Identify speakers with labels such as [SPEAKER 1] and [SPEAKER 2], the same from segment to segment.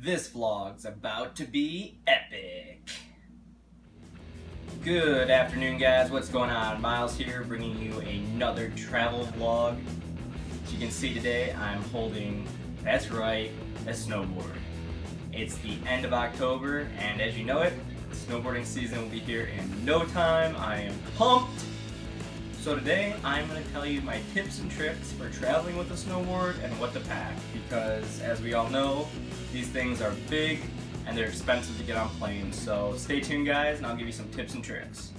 [SPEAKER 1] This vlog's about to be epic. Good afternoon, guys. What's going on? Miles here, bringing you another travel vlog. As you can see today, I'm holding, that's right, a snowboard. It's the end of October, and as you know it, snowboarding season will be here in no time. I am pumped. So today, I'm going to tell you my tips and tricks for traveling with a snowboard and what to pack, because as we all know, these things are big and they're expensive to get on planes. So stay tuned, guys, and I'll give you some tips and tricks.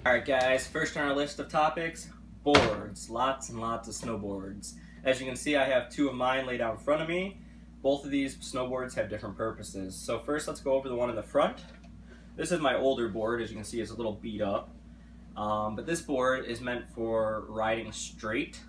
[SPEAKER 1] Alright guys, first on our list of topics, boards. Lots and lots of snowboards. As you can see, I have two of mine laid out in front of me. Both of these snowboards have different purposes. So first, let's go over the one in the front. This is my older board. As you can see, it's a little beat up. But this board is meant for riding straight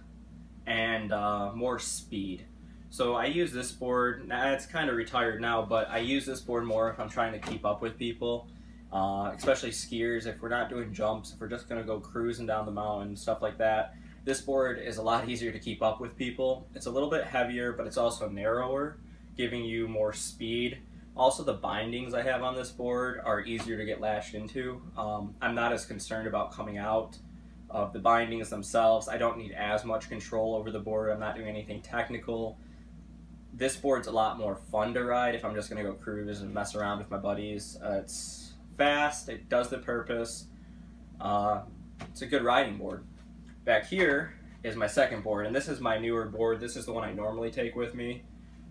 [SPEAKER 1] and more speed. So I use this board, it's kind of retired now, but I use this board more if I'm trying to keep up with people, especially skiers. If we're not doing jumps, if we're just going to go cruising down the mountain, stuff like that, this board is a lot easier to keep up with people. It's a little bit heavier, but it's also narrower, giving you more speed. Also, the bindings I have on this board are easier to get lashed into. I'm not as concerned about coming out of the bindings themselves. I don't need as much control over the board. I'm not doing anything technical. This board's a lot more fun to ride if I'm just going to go cruise and mess around with my buddies. It's fast, it does the purpose. It's a good riding board. Back here is my second board, and this is my newer board. This is the one I normally take with me.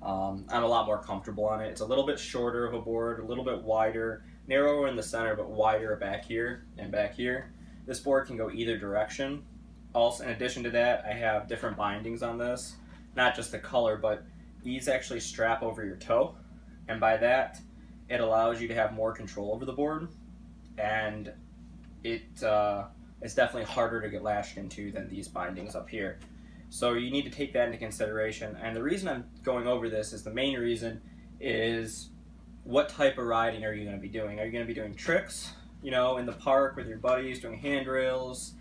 [SPEAKER 1] I'm a lot more comfortable on it. It's a little bit shorter of a board, a little bit wider, narrower in the center, but wider back here and back here. This board can go either direction. Also, in addition to that, I have different bindings on this. Not just the color, but these actually strap over your toe, and by that, it allows you to have more control over the board, and it's definitely harder to get lashed into than these bindings up here. So you need to take that into consideration, and the reason I'm going over this is the main reason is what type of riding are you going to be doing? Are you going to be doing tricks, you know, in the park with your buddies, doing handrails,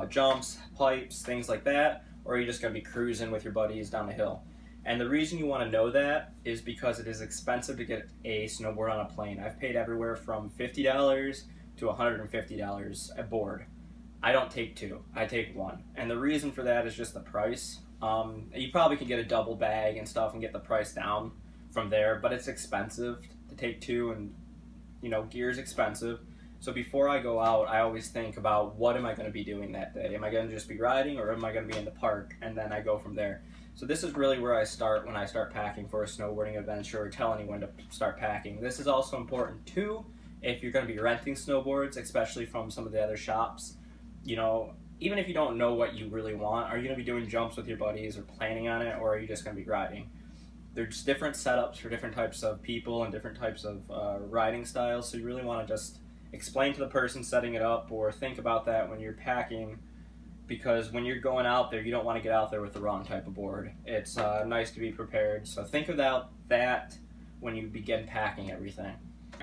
[SPEAKER 1] jumps, pipes, things like that, or are you just going to be cruising with your buddies down the hill? And the reason you want to know that is because it is expensive to get a snowboard on a plane. I've paid everywhere from $50 to $150 a board. I don't take two, I take one. And the reason for that is just the price. You probably could get a double bag and stuff and get the price down from there, but it's expensive to take two, and you know, gear's expensive. So before I go out, I always think about what am I going to be doing that day? Am I going to just be riding, or am I going to be in the park? And then I go from there. So this is really where I start when I start packing for a snowboarding adventure, or tell anyone to start packing. This is also important too if you're going to be renting snowboards, especially from some of the other shops. You know, even if you don't know what you really want, are you going to be doing jumps with your buddies or planning on it, or are you just going to be riding? There's different setups for different types of people and different types of riding styles, so you really want to just explain to the person setting it up, or think about that when you're packing, because when you're going out there, you don't want to get out there with the wrong type of board. It's nice to be prepared, so think about that when you begin packing everything.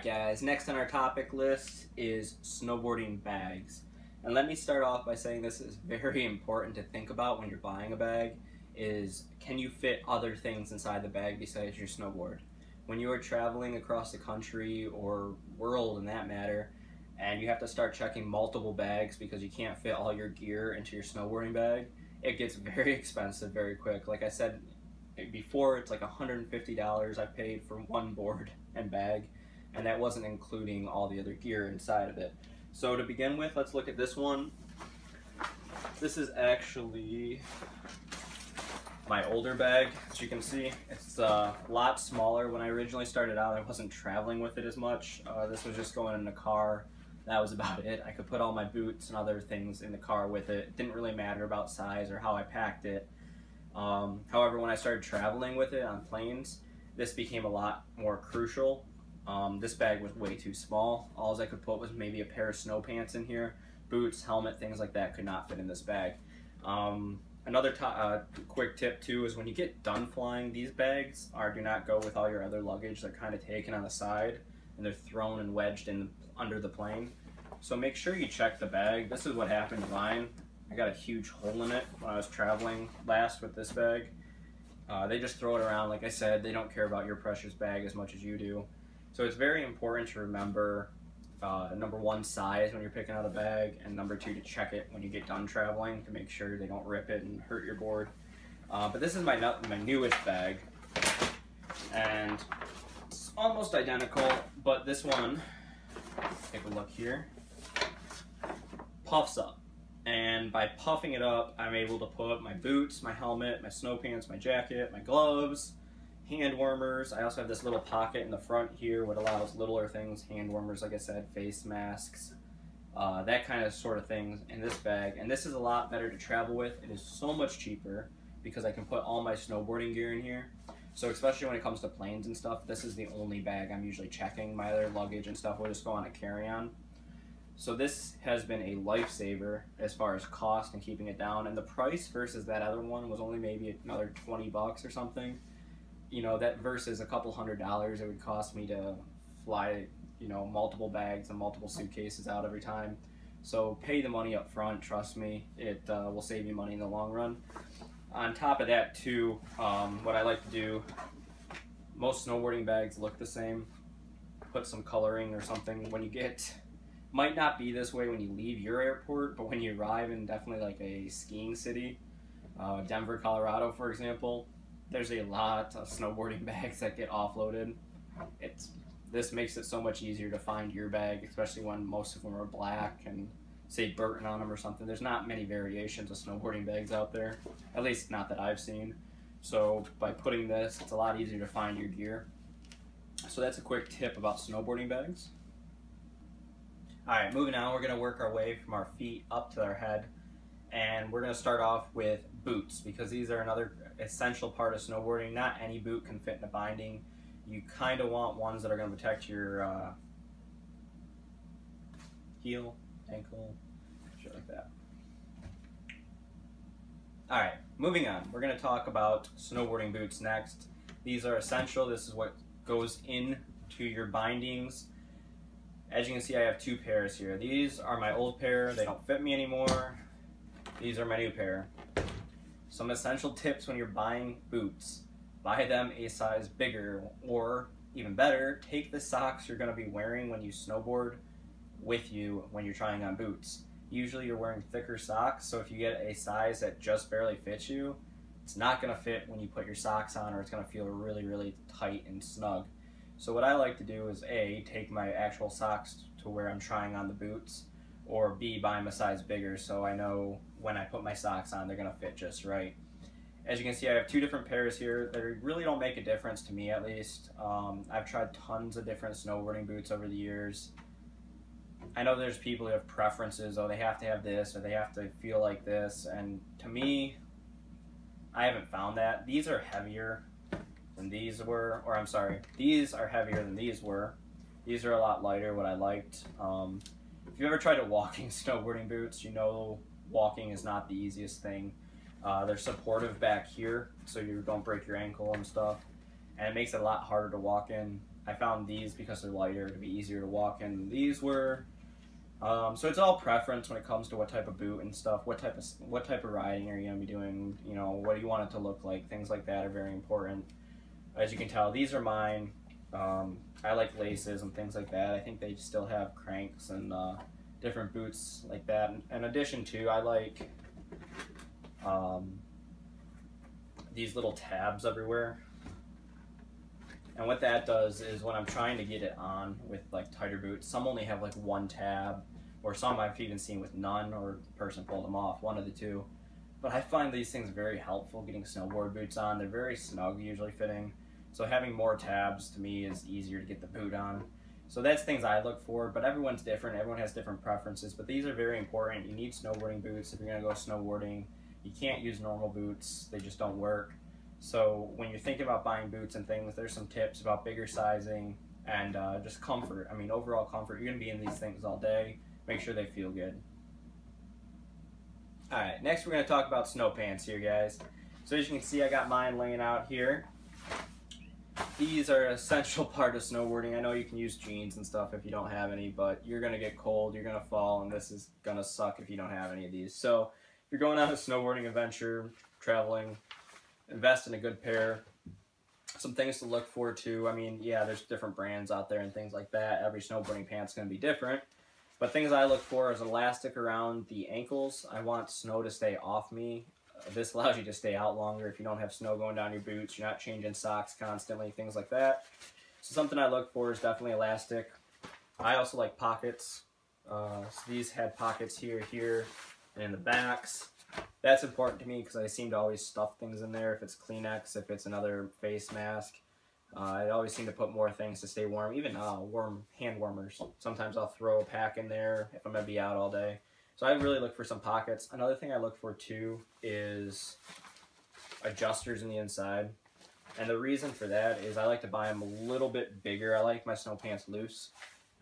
[SPEAKER 1] Guys, next on our topic list is snowboarding bags. And let me start off by saying this is very important to think about when you're buying a bag, is can you fit other things inside the bag besides your snowboard? When you are traveling across the country or world in that matter, and you have to start checking multiple bags because you can't fit all your gear into your snowboarding bag, it gets very expensive very quick. Like I said before, it's like $150 I paid for one board and bag, and that wasn't including all the other gear inside of it. So to begin with, let's look at this one. This is actually my older bag. As you can see, it's a lot smaller. When I originally started out, I wasn't traveling with it as much. This was just going in the car. That was about it. I could put all my boots and other things in the car with it. It didn't really matter about size or how I packed it. However, when I started traveling with it on planes, this became a lot more crucial. This bag was way too small. All I could put was maybe a pair of snow pants in here. Boots, helmet, things like that could not fit in this bag. Another quick tip too is when you get done flying, these bags do not go with all your other luggage. They're kind of taken on the side, and they're thrown and wedged in under the plane. So make sure you check the bag. This is what happened to mine. I got a huge hole in it when I was traveling last with this bag. They just throw it around. Like I said, they don't care about your precious bag as much as you do. So it's very important to remember number one, size when you're picking out a bag, and number two, to check it when you get done traveling to make sure they don't rip it and hurt your board. But this is my newest bag, and it's almost identical, but this one, take a look here, puffs up. And by puffing it up, I'm able to put my boots, my helmet, my snow pants, my jacket, my gloves, hand warmers. I also have this little pocket in the front here, what allows littler things, hand warmers, like I said, face masks, that kind of sort of things in this bag. And this is a lot better to travel with. It is so much cheaper because I can put all my snowboarding gear in here. So especially when it comes to planes and stuff, this is the only bag I'm usually checking. My other luggage and stuff will just go on a carry-on. So this has been a lifesaver as far as cost and keeping it down. And the price versus that other one was only maybe another 20 bucks or something. You know, that versus a couple $100 it would cost me to fly, you know, multiple bags and multiple suitcases out every time. So pay the money up front, trust me, it will save you money in the long run. On top of that too, what I like to do, most snowboarding bags look the same. Put some coloring or something when you get, might not be this way when you leave your airport, but when you arrive in definitely like a skiing city, Denver, Colorado, for example, there's a lot of snowboarding bags that get offloaded. This makes it so much easier to find your bag, especially when most of them are black and say Burton on them or something. There's not many variations of snowboarding bags out there, at least not that I've seen. So by putting this, it's a lot easier to find your gear. So that's a quick tip about snowboarding bags. Alright, moving on, we're going to work our way from our feet up to our head. And we're going to start off with boots, because these are another essential part of snowboarding. Not any boot can fit in a binding. You kind of want ones that are going to protect your heel, ankle, shit like that. Alright, moving on. We're going to talk about snowboarding boots next. These are essential. This is what goes into your bindings. As you can see, I have two pairs here. These are my old pair. They don't fit me anymore. These are my new pair. Some essential tips when you're buying boots. Buy them a size bigger, or even better, take the socks you're going to be wearing when you snowboard with you when you're trying on boots. Usually you're wearing thicker socks, so if you get a size that just barely fits you, it's not going to fit when you put your socks on, or it's going to feel really, really tight and snug. So what I like to do is A, take my actual socks to where I'm trying on the boots, or B, buy them a size bigger so I know when I put my socks on they're going to fit just right. As you can see, I have two different pairs here that really don't make a difference to me, at least. I've tried tons of different snowboarding boots over the years. I know there's people who have preferences, oh, they have to have this or they have to feel like this, and to me, I haven't found that. These are heavier than these were, or I'm sorry, these are heavier than these were. These are a lot lighter, what I liked. If you ever tried a walking snowboarding boots, you know walking is not the easiest thing. They're supportive back here, so you don't break your ankle and stuff, and it makes it a lot harder to walk in. I found these, because they're lighter, to be easier to walk in than these were. So it's all preference when it comes to what type of boot and stuff, what type of riding are you going to be doing, you know, what do you want it to look like, things like that are very important. As you can tell, these are mine. I like laces and things like that. I think they still have cranks and different boots like that. In addition to, I like these little tabs everywhere. And what that does is when I'm trying to get it on with like tighter boots, some only have like one tab, or some I've even seen with none, or the person pulled them off, one of the two. But I find these things very helpful getting snowboard boots on. They're very snug, usually fitting. So having more tabs to me is easier to get the boot on. So that's things I look for, but everyone's different. Everyone has different preferences, but these are very important. You need snowboarding boots if you're gonna go snowboarding. You can't use normal boots, they just don't work. So when you're thinking about buying boots and things, there's some tips about bigger sizing and just comfort. I mean, overall comfort. You're gonna be in these things all day. Make sure they feel good. Alright, next we're gonna talk about snow pants here, guys. So as you can see, I got mine laying out here. These are an essential part of snowboarding. I know you can use jeans and stuff if you don't have any, but you're going to get cold, you're going to fall, and this is going to suck if you don't have any of these. So if you're going on a snowboarding adventure, traveling, invest in a good pair. Some things to look for too. I mean, yeah, there's different brands out there and things like that. Every snowboarding pant's going to be different. But things I look for is elastic around the ankles. I want snow to stay off me. This allows you to stay out longer if you don't have snow going down your boots. You're not changing socks constantly, things like that. So something I look for is definitely elastic. I also like pockets. So these had pockets here, and in the backs. That's important to me because I seem to always stuff things in there. If it's Kleenex, if it's another face mask, I always seem to put more things to stay warm. Even warm hand warmers. Sometimes I'll throw a pack in there if I'm going to be out all day. So I really look for some pockets. Another thing I look for too is adjusters in the inside. And the reason for that is I like to buy them a little bit bigger. I like my snow pants loose.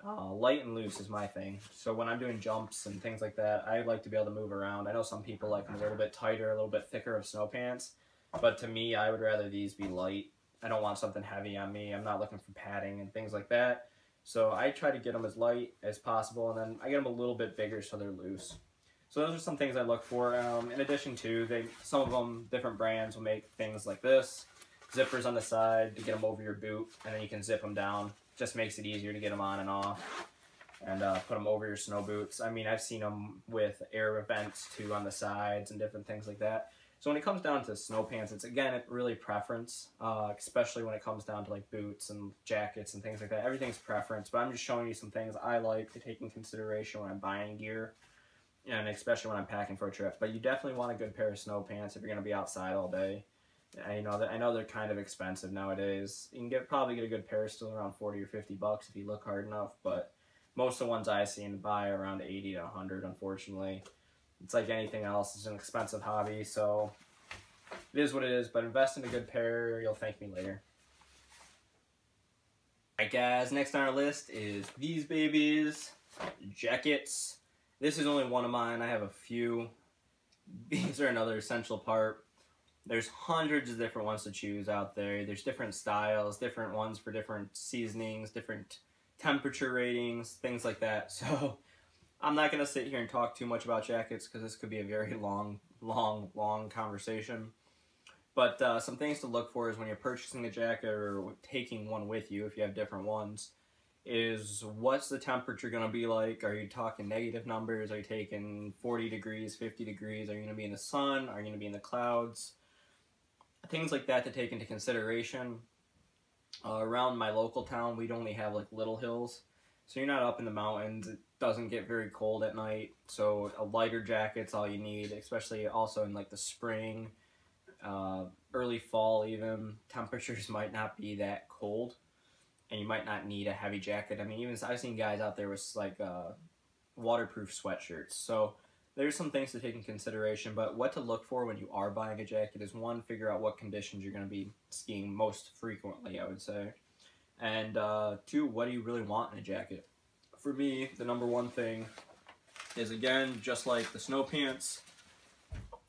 [SPEAKER 1] Light and loose is my thing. So when I'm doing jumps and things like that, I like to be able to move around. I know some people like them a little bit tighter, a little bit thicker of snow pants. But to me, I would rather these be light. I don't want something heavy on me. I'm not looking for padding and things like that. So I try to get them as light as possible, and then I get them a little bit bigger so they're loose. So those are some things I look for. In addition to, some of them, different brands will make things like this. Zippers on the side to get them over your boot, and then you can zip them down. Just makes it easier to get them on and off, and put them over your snow boots. I mean, I've seen them with air vents too on the sides and different things like that. So when it comes down to snow pants, it's again really preference, especially when it comes down to like boots and jackets and things like that. Everything's preference, but I'm just showing you some things I like to take in consideration when I'm buying gear, and especially when I'm packing for a trip. But you definitely want a good pair of snow pants if you're going to be outside all day. I know they're kind of expensive nowadays. You can probably get a good pair still around 40 or 50 bucks if you look hard enough, but most of the ones I've seen buy around 80 to 100, unfortunately. It's like anything else, it's an expensive hobby, so it is what it is, but invest in a good pair, you'll thank me later. Alright guys, next on our list is these babies, jackets. This is only one of mine, I have a few. These are another essential part. There's hundreds of different ones to choose out there. There's different styles, different ones for different seasonings, different temperature ratings, things like that. So I'm not going to sit here and talk too much about jackets because this could be a very long conversation. But some things to look for is when you're purchasing a jacket or taking one with you, if you have different ones, is what's the temperature going to be like? Are you talking negative numbers? Are you taking 40 degrees, 50 degrees? Are you going to be in the sun? Are you going to be in the clouds? Things like that to take into consideration. Around my local town, we'd only have like little hills, so you're not up in the mountains. It doesn't get very cold at night, so a lighter jacket's all you need, especially also in like the spring, early fall even. Temperatures might not be that cold, and you might not need a heavy jacket. I mean, even I've seen guys out there with like waterproof sweatshirts, so there's some things to take in consideration, but what to look for when you are buying a jacket is, one, figure out what conditions you're going to be skiing most frequently, I would say. And two, what do you really want in a jacket? For me, the number one thing is, again, just like the snow pants,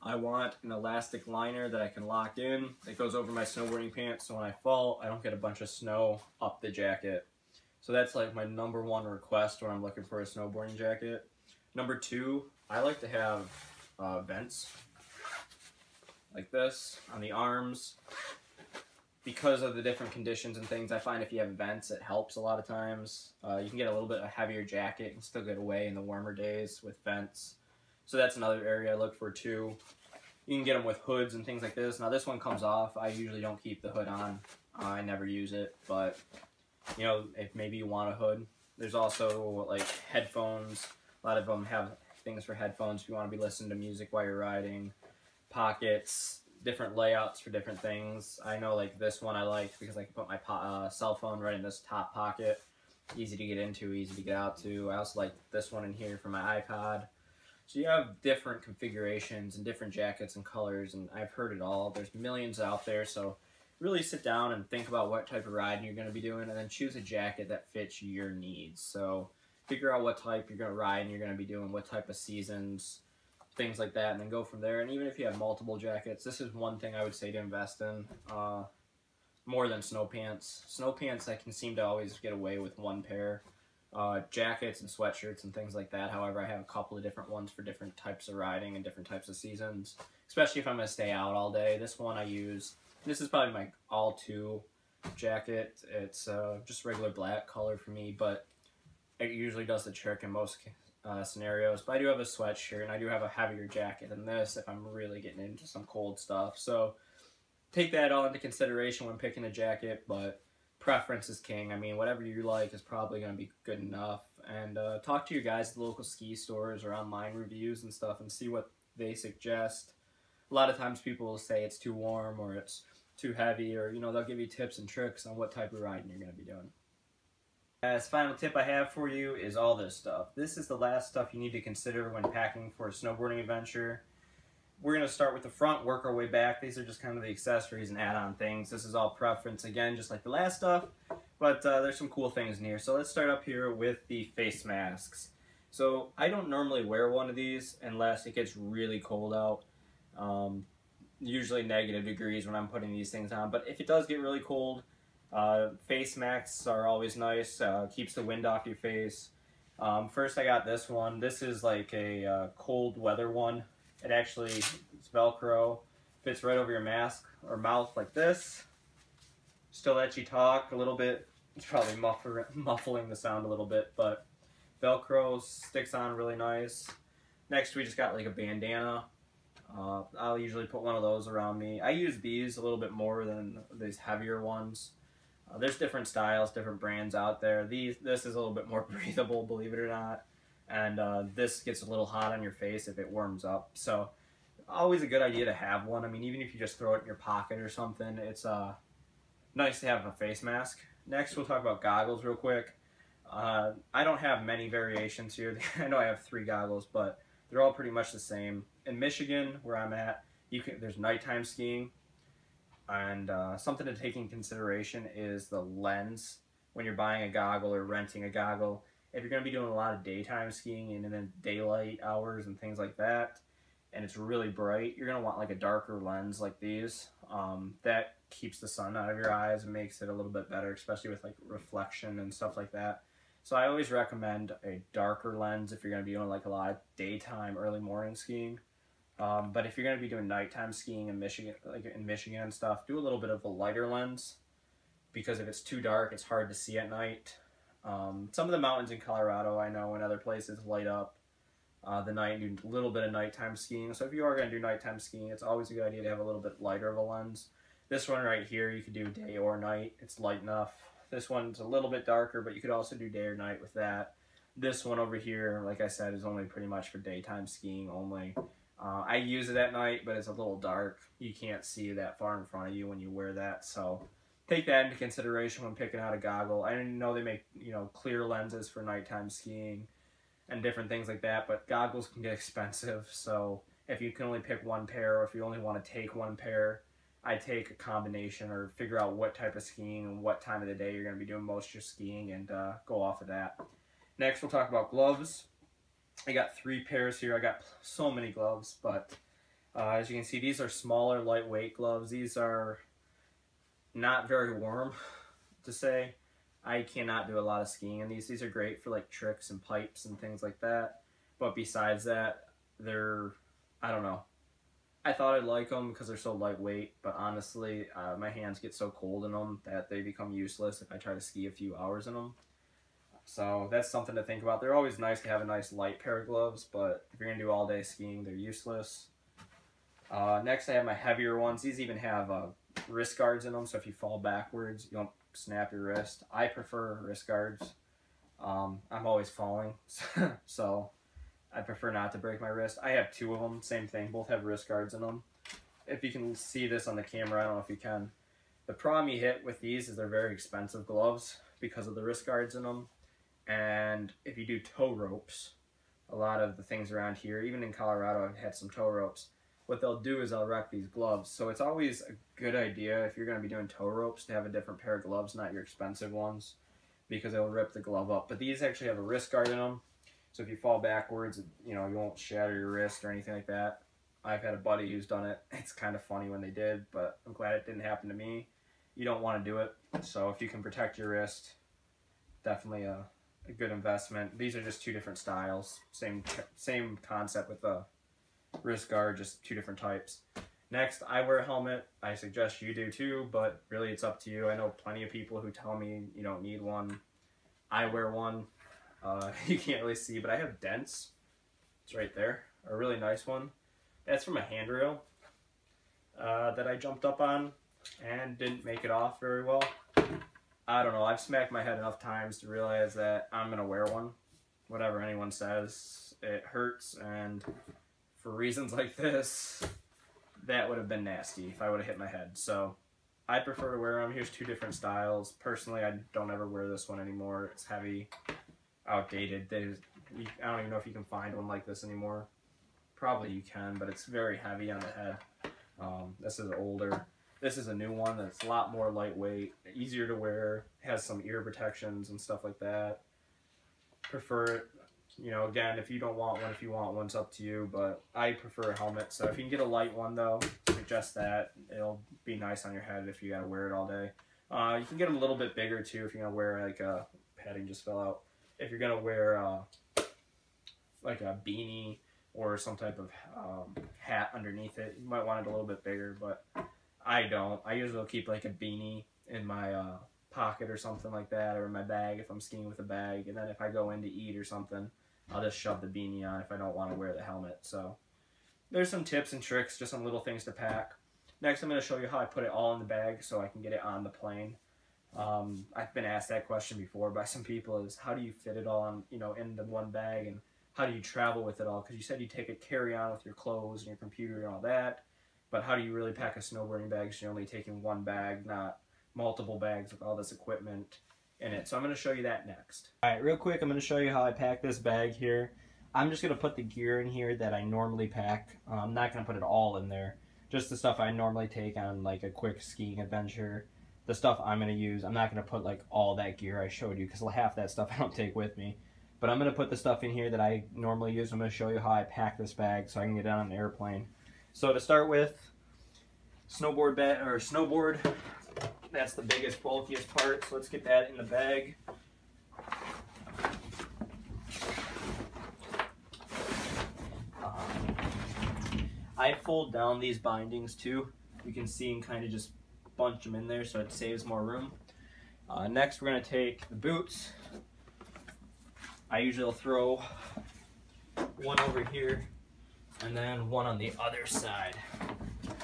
[SPEAKER 1] I want an elastic liner that I can lock in that goes over my snowboarding pants, so when I fall, I don't get a bunch of snow up the jacket. So that's like my number one request when I'm looking for a snowboarding jacket. Number two, I like to have vents like this on the arms. Because of the different conditions and things, I find if you have vents, it helps a lot of times. You can get a little bit of a heavier jacket and still get away in the warmer days with vents. So that's another area I look for too. You can get them with hoods and things like this. Now this one comes off. I usually don't keep the hood on. I never use it, but you know, if maybe you want a hood. There's also like headphones. A lot of them have things for headphones if you want to be listening to music while you're riding. Pockets, different layouts for different things. I know like this one I like because I can put my cell phone right in this top pocket. Easy to get into, easy to get out to. I also like this one in here for my iPod. So you have different configurations and different jackets and colors, and I've heard it all. There's millions out there, so really sit down and think about what type of riding you're going to be doing, and then choose a jacket that fits your needs. So figure out what type you're going to ride and you're going to be doing, what type of seasons, things like that, and then go from there. And even if you have multiple jackets, this is one thing I would say to invest in, more than snow pants. Snow pants, I can seem to always get away with one pair. jackets and sweatshirts and things like that. However, I have a couple of different ones for different types of riding and different types of seasons, especially if I'm going to stay out all day. This one I use, this is probably my all-two jacket. It's just regular black color for me, but it usually does the trick in most scenarios. But I do have a sweatshirt, and I do have a heavier jacket than this if I'm really getting into some cold stuff. So take that all into consideration when picking a jacket, but preference is king. I mean, whatever you like is probably going to be good enough. And talk to your guys at the local ski stores or online reviews and stuff and see what they suggest. A lot of times people will say it's too warm or it's too heavy, or, you know, they'll give you tips and tricks on what type of riding you're going to be doing. As final tip I have for you is all this stuff. This is the last stuff you need to consider when packing for a snowboarding adventure. We're going to start with the front, work our way back. These are just kind of the accessories and add-on things. This is all preference, again, just like the last stuff, but there's some cool things in here. So let's start up here with the face masks. So I don't normally wear one of these unless it gets really cold out. Usually negative degrees when I'm putting these things on, but if it does get really cold, face masks are always nice. Keeps the wind off your face. First I got this one. This is like a cold weather one. It actually, it's Velcro, fits right over your mask or mouth like this. Still lets you talk a little bit. It's probably muffling the sound a little bit, but Velcro sticks on really nice. Next we just got like a bandana. I'll usually put one of those around me. I use these a little bit more than these heavier ones. There's different styles, different brands out there. This is a little bit more breathable, believe it or not. And this gets a little hot on your face if it warms up. So always a good idea to have one. I mean, even if you just throw it in your pocket or something, it's nice to have a face mask. Next, we'll talk about goggles real quick. I don't have many variations here. I know I have 3 goggles, but they're all pretty much the same. In Michigan, where I'm at, there's nighttime skiing. And something to take in consideration is the lens when you're buying a goggle or renting a goggle. If you're going to be doing a lot of daytime skiing and then daylight hours and things like that, and it's really bright, you're going to want like a darker lens like these. That keeps the sun out of your eyes and makes it a little bit better, especially with like reflection and stuff like that. So I always recommend a darker lens if you're going to be doing like a lot of daytime, early morning skiing. But if you're going to be doing nighttime skiing in Michigan, like in Michigan and stuff, do a little bit of a lighter lens, because if it's too dark, it's hard to see at night. Some of the mountains in Colorado, I know, and other places light up the night and do a little bit of nighttime skiing. So if you are going to do nighttime skiing, it's always a good idea to have a little bit lighter of a lens. This one right here, you could do day or night. It's light enough. This one's a little bit darker, but you could also do day or night with that. This one over here, like I said, is only pretty much for daytime skiing only. I use it at night, but it's a little dark. You can't see that far in front of you when you wear that, so take that into consideration when picking out a goggle. I didn't know they make, you know, clear lenses for nighttime skiing and different things like that, but goggles can get expensive, so if you can only pick one pair, or if you only want to take one pair, I take a combination or figure out what type of skiing and what time of the day you're going to be doing most of your skiing and go off of that. Next, we'll talk about gloves. I got 3 pairs here. I got so many gloves, but as you can see, these are smaller, lightweight gloves. These are not very warm, to say. I cannot do a lot of skiing in these. These are great for like tricks and pipes and things like that. But besides that, they're, I don't know. I thought I'd like them because they're so lightweight, but honestly, my hands get so cold in them that they become useless if I try to ski a few hours in them. So that's something to think about. They're always nice to have a nice light pair of gloves, but if you're going to do all day skiing, they're useless. Next, I have my heavier ones. These even have wrist guards in them, so if you fall backwards, you don't snap your wrist. I prefer wrist guards. I'm always falling, so I prefer not to break my wrist. I have 2 of them, same thing. Both have wrist guards in them. If you can see this on the camera, I don't know if you can. The problem you hit with these is they're very expensive gloves because of the wrist guards in them. And if you do tow ropes, a lot of the things around here, even in Colorado, I've had some tow ropes. What they'll do is they'll wreck these gloves. So it's always a good idea if you're going to be doing tow ropes to have a different pair of gloves, not your expensive ones, because they'll rip the glove up. But these actually have a wrist guard in them. So if you fall backwards, you know, you won't shatter your wrist or anything like that. I've had a buddy who's done it. It's kind of funny when they did, but I'm glad it didn't happen to me. You don't want to do it. So if you can protect your wrist, definitely a good investment. These are just two different styles. Same concept with the wrist guard, just two different types. Next, I wear a helmet. I suggest you do too, but really it's up to you. I know plenty of people who tell me you don't need one. I wear one. You can't really see, but I have dents. It's right there. A really nice one. That's from a handrail that I jumped up on and didn't make it off very well. I don't know. I've smacked my head enough times to realize that I'm going to wear one. Whatever anyone says, it hurts, and for reasons like this, that would have been nasty if I would have hit my head. So I prefer to wear them. Here's two different styles. Personally, I don't ever wear this one anymore. It's heavy, outdated. I don't even know if you can find one like this anymore. Probably you can, but it's very heavy on the head. This is older. This is a new one that's a lot more lightweight, easier to wear, has some ear protections and stuff like that. Prefer it, you know, again, if you don't want one, if you want one, it's up to you, but I prefer a helmet. So if you can get a light one though, suggest that. It'll be nice on your head if you gotta wear it all day. You can get them a little bit bigger too if you're gonna wear like a, padding just fell out. If you're gonna wear like a beanie or some type of hat underneath it, you might want it a little bit bigger, but I don't. I usually keep like a beanie in my pocket or something like that, or in my bag if I'm skiing with a bag, and then if I go in to eat or something, I'll just shove the beanie on if I don't want to wear the helmet. So there's some tips and tricks, just some little things to pack. Next, I'm going to show you how I put it all in the bag so I can get it on the plane. I've been asked that question before by some people, is how do you fit it all on, you know, in the one bag, and how do you travel with it all? Because you said you take a carry-on with your clothes and your computer and all that, but how do you really pack a snowboarding bag so you're only taking one bag, not multiple bags with all this equipment in it? So I'm going to show you that next. Alright, real quick, I'm going to show you how I pack this bag here. I'm just going to put the gear in here that I normally pack. I'm not going to put it all in there. Just the stuff I normally take on like a quick skiing adventure. The stuff I'm going to use, I'm not going to put like all that gear I showed you, because half that stuff I don't take with me. But I'm going to put the stuff in here that I normally use. I'm going to show you how I pack this bag so I can get it on an airplane. So to start with, snowboard, that's the biggest, bulkiest part, so let's get that in the bag. I fold down these bindings too. You can see and kind of just bunch them in there so it saves more room. Next we're going to take the boots. I usually will throw one over here and then one on the other side,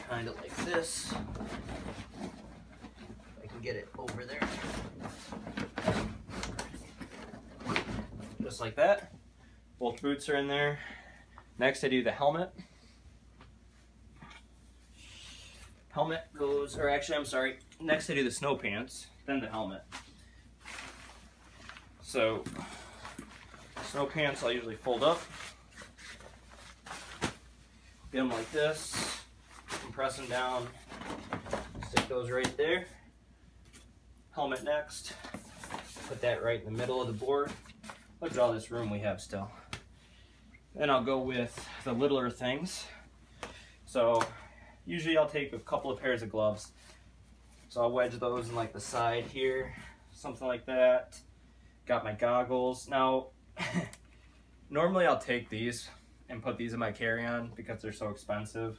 [SPEAKER 1] kind of like this. I can get it over there. Just like that. Both boots are in there. Next I do the helmet. Helmet goes, or actually I'm sorry, next I do the snow pants, then the helmet. So, snow pants I'll usually fold up. Get them like this, compress them down, stick those right there. Helmet next, put that right in the middle of the board. Look at all this room we have still. Then I'll go with the littler things. So usually I'll take a couple of pairs of gloves. So I'll wedge those in like the side here, something like that. Got my goggles. Now, normally I'll take these and put these in my carry-on because they're so expensive.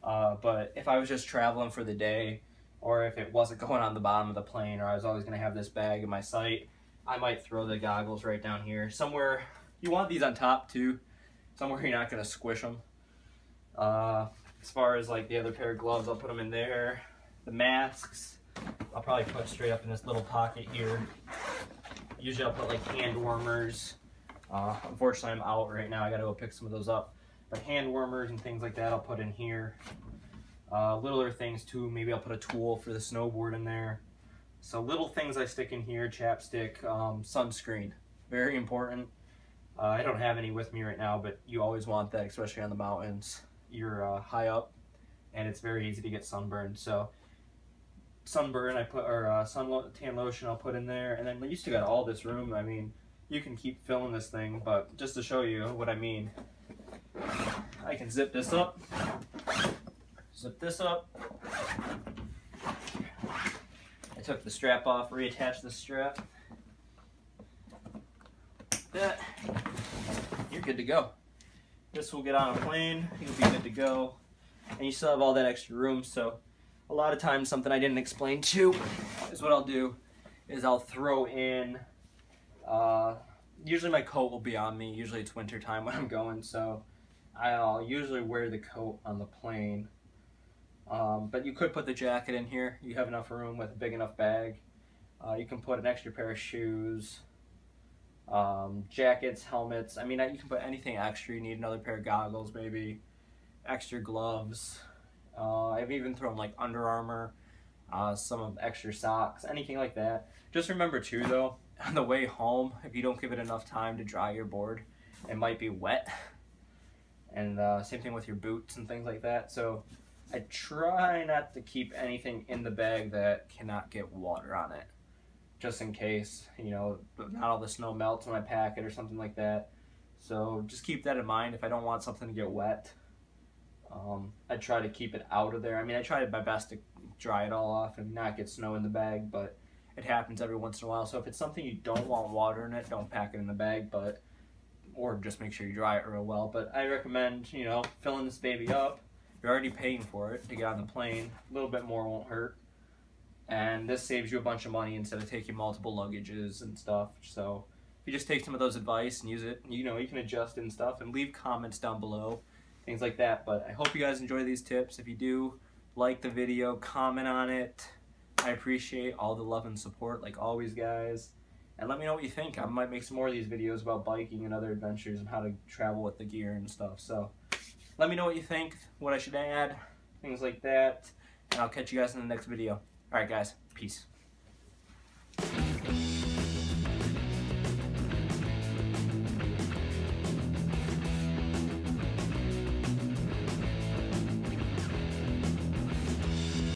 [SPEAKER 1] But if I was just traveling for the day, or if it wasn't going on the bottom of the plane, or I was always going to have this bag in my sight, I might throw the goggles right down here. Somewhere, you want these on top too, somewhere you're not going to squish them. As far as like the other pair of gloves, I'll put them in there. The masks, I'll probably put straight up in this little pocket here. Usually I'll put like hand warmers. Unfortunately I'm out right now, I gotta go pick some of those up. But hand warmers and things like that I'll put in here. Littler things too, maybe I'll put a tool for the snowboard in there. So little things I stick in here, chapstick, sunscreen, very important. I don't have any with me right now, but you always want that, especially on the mountains. You're high up and it's very easy to get sunburned. So sunburn I put, or suntan lotion I'll put in there, and then you still got all this room. I mean, you can keep filling this thing, but just to show you what I mean, I can zip this up, I took the strap off, reattached the strap, that, you're good to go. This will get on a plane, you'll be good to go, and you still have all that extra room. So a lot of times, something I didn't explain too is what I'll do is I'll throw in, usually my coat will be on me. Usually it's winter time when I'm going, so I'll usually wear the coat on the plane. But you could put the jacket in here. You have enough room with a big enough bag. You can put an extra pair of shoes, jackets, helmets. I mean, you can put anything extra. You need another pair of goggles, maybe extra gloves. I've even thrown like Under Armour, some of extra socks, anything like that. Just remember too, though, on the way home, if you don't give it enough time to dry your board, it might be wet. And same thing with your boots and things like that. So I try not to keep anything in the bag that cannot get water on it, just in case, you know, not all the snow melts when I pack it or something like that. So just keep that in mind. If I don't want something to get wet, I try to keep it out of there. I mean, I try my best to dry it all off and not get snow in the bag, but it happens every once in a while. So if it's something you don't want water in it, don't pack it in the bag, or just make sure you dry it real well. But I recommend, you know, filling this baby up. You're already paying for it to get on the plane. A little bit more won't hurt. And this saves you a bunch of money instead of taking multiple luggages and stuff. So if you just take some of those advice and use it, you know, you can adjust and stuff, and leave comments down below, things like that. But I hope you guys enjoy these tips. If you do, like the video, comment on it. I appreciate all the love and support, like always, guys. And let me know what you think. I might make some more of these videos about biking and other adventures and how to travel with the gear and stuff. So let me know what you think, what I should add, things like that. And I'll catch you guys in the next video. Alright guys, peace.